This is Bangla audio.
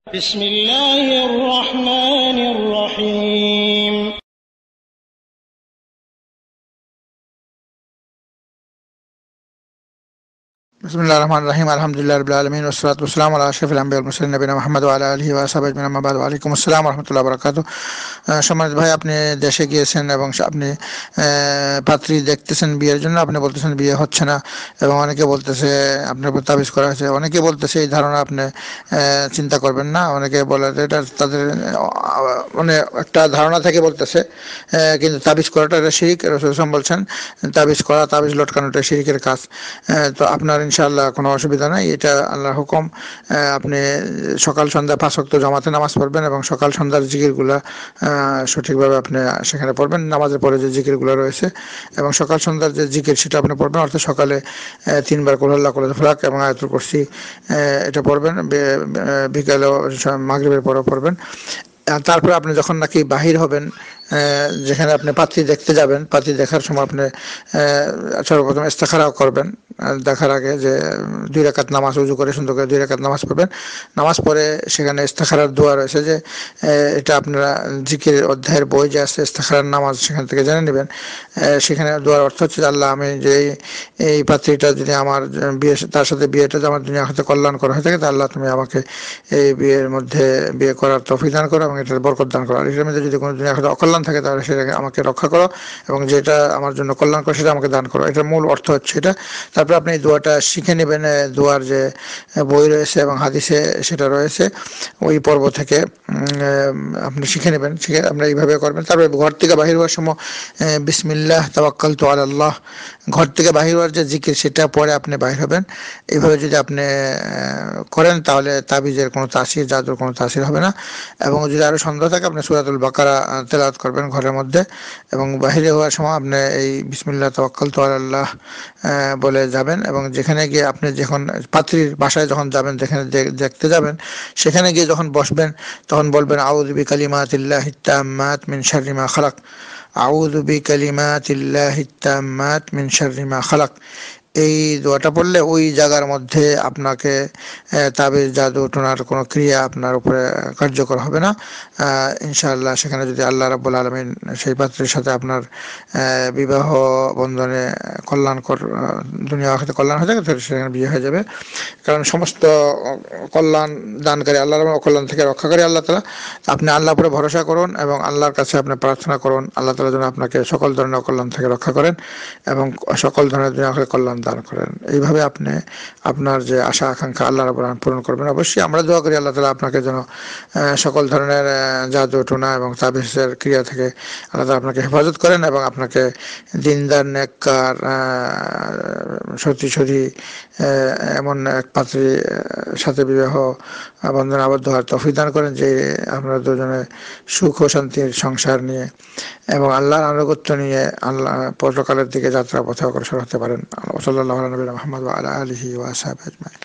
بسم الله الرحمن الرحيم بسم الله الرحمن الرحيم الحمد لله رب العالمين والصلاة والسلام على أشرف الأنبياء والمرسلين نبينا محمد وعلى آله وصحبه أجمعين أما بعد وعليكم السلام ورحمة বারাকাতুহু। সম্মানিত ভাই, আপনি দেশে গিয়েছেন এবং আপনি পাত্রী দেখতেছেন বিয়ের জন্য, আপনি বলতেছেন বিয়ে হচ্ছে না এবং অনেকে বলতেছে আপনার উপর তাবিজ করা হয়েছে। অনেকে বলতেছে এই ধারণা আপনি চিন্তা করবেন না। অনেকে বলে এটা তাদের মানে একটা ধারণা থেকে বলতেছে, কিন্তু তাবিজ করাটা এটা শিরক। রাসূল সাল্লাল্লাহু আলাইহি ওয়াসাল্লাম বলছেন তাবিজ করা, তাবিজ লটকানোটা শিরকের কাজ। তো আপনার ইনশাআল্লাহ কোনো অসুবিধা নাই, এটা আল্লাহর হুকুম। আপনি সকাল সন্ধ্যা 5 ওয়াক্ত জামাতে নামাজ পড়বেন এবং সকাল সন্ধ্যার জিকিরগুলা সঠিকভাবে আপনি সেখানে পড়বেন, নামাজের পরে যে জিকিরগুলো রয়েছে এবং সকাল সন্ধ্যার যে জিকির সেটা আপনি পড়বেন। অর্থাৎ সকালে 3 বার কুল আল্লাহু কুল ফালাক এবং আয়াতুল কুরসি এটা পড়বেন, বিকালেও মাগরিবের পরেও পড়বেন। তারপরে আপনি যখন নাকি বাহির হবেন, যেখানে আপনি পাত্রী দেখতে যাবেন, পাত্রী দেখার সময় আপনি সর্বপ্রথম ইস্তেখারা করবেন। দেখার আগে যে 2 রাকাত নামাজ ওযু করে সুন্দর করে 2 রাকাত নামাজ পড়বেন। নামাজ পড়ে সেখানে ইস্তেখারার দোয়া রয়েছে, যে এটা আপনারা জিকিরের অধ্যায়ের বই যে আছে ইস্তেখারার নামাজ, সেখান থেকে জেনে নেবেন। সেখানে দোয়ার অর্থ হচ্ছে, আল্লাহ আমি যে এই পাত্রীটা যদি আমার বিয়ে, তার সাথে বিয়েটা যে আমার দুনিয়া হতে কল্যাণ করা হয়ে থাকে, তা আল্লাহ তুমি আমাকে এই বিয়ের মধ্যে বিয়ে করার তৌফিক দান করো এবং এটার বরকত দান করো। আর এটার মধ্যে যদি কোনো দুনিয়া হতে অকল্যাণ থাকে তাহলে সেটাকে আমাকে রক্ষা করো এবং যেটা আমার জন্য কল্যাণ করে সেটা আমাকে দান করো। এটার মূল অর্থ হচ্ছে এটা। তারপর আপনি এই দোয়াটা শিখে নেবেন। দোয়ার যে বই রয়েছে এবং হাদিসে সেটা রয়েছে, ওই পর্ব থেকে আপনি শিখে নেবেন। শিখে আপনি এইভাবে করবেন। তারপরে ঘর থেকে বাহির হওয়ার সময় বিসমিল্লাহ তাওয়াক্কালতু আলাল্লাহ, ঘর থেকে বাহির হওয়ার যে জিকির সেটা পরে আপনি বাহির হবেন। এইভাবে যদি আপনি করেন তাহলে তাবিজের কোনো তাসির, জাদুর কোনো তাসির হবে না। এবং যদি আরও সন্দেহ থাকে আপনি সূরাতুল বাকারা তেলাওয়াত করবেন ঘরের মধ্যে এবং বাহিরে হওয়ার সময় আপনি এই বিসমিল্লাহ তাওয়াক্কালতু আলাল্লাহ বলে যাবেন। এবং যেখানে গিয়ে আপনি যখন পাত্রীর বাসায় যখন যাবেন, যেখানে দেখতে যাবেন, সেখানে গিয়ে যখন বসবেন তখন বলবেন আউযু বিকালিমাতিল্লাহিত তাম্মাত মিন শাররি মা খালাক, আউযু বিকালিমাতিল্লাহিত তাম্মাত মিন শাররি মা খালাক। এই দোয়াটা পড়লে ওই জায়গার মধ্যে আপনাকে তাবিজ, জাদু টোনার কোনো ক্রিয়া আপনার উপরে কার্যকর হবে না ইনশাআল্লাহ। সেখানে যদি আল্লাহ রাব্বুল আলামিন সেই পাত্রের সাথে আপনার বিবাহ বন্ধনে কল্যাণকর, দুনিয়া আখিরাতে কল্যাণ হয়ে থাকে, তাহলে সেখানে বিয়ে হয়ে যাবে। কারণ সমস্ত কল্যাণ দানকারী আল্লাহ, অকল্যাণ থেকে রক্ষাকারী আল্লাহ তাআলা। আপনি আল্লাহর উপরে ভরসা করুন এবং আল্লাহর কাছে আপনি প্রার্থনা করুন আল্লাহ তাআলা যেন আপনাকে সকল ধরনের অকল্যাণ থেকে রক্ষা করেন এবং সকল ধরনের দুনিয়া আখিরাতে কল্যাণ দান করেন। এইভাবে আপনি আপনার যে আশা আকাঙ্ক্ষা আল্লাহ রাব্বুল আলামিন পূরণ করবেন। অবশ্যই আমরা দোয়া করি আল্লাহ তাআলা আপনাকে যেন সকল ধরনের জাদু টোনা এবং তাবিজের ক্রিয়া থেকে আল্লাহ তাআলা আপনাকে হেফাজত করেন এবং আপনাকে দিনদার, নেককার, সতী এমন এক পাত্রীর সাথে বিবাহ বন্ধনে আবদ্ধ হওয়ার তৌফিক দান করেন, যে আমরা দুজনে সুখ ও শান্তির সংসার নিয়ে এবং আল্লাহর আনুগত্য নিয়ে আল্লাহ পরকালের দিকে যাত্রা পথে অগ্রসর হতে পারেন। সাল্লাল্লাহু আলা নবিয়িনা মুহাম্মদ ওয়া আলা আলিহি ওয়া আসহাবিহি আজমাইন।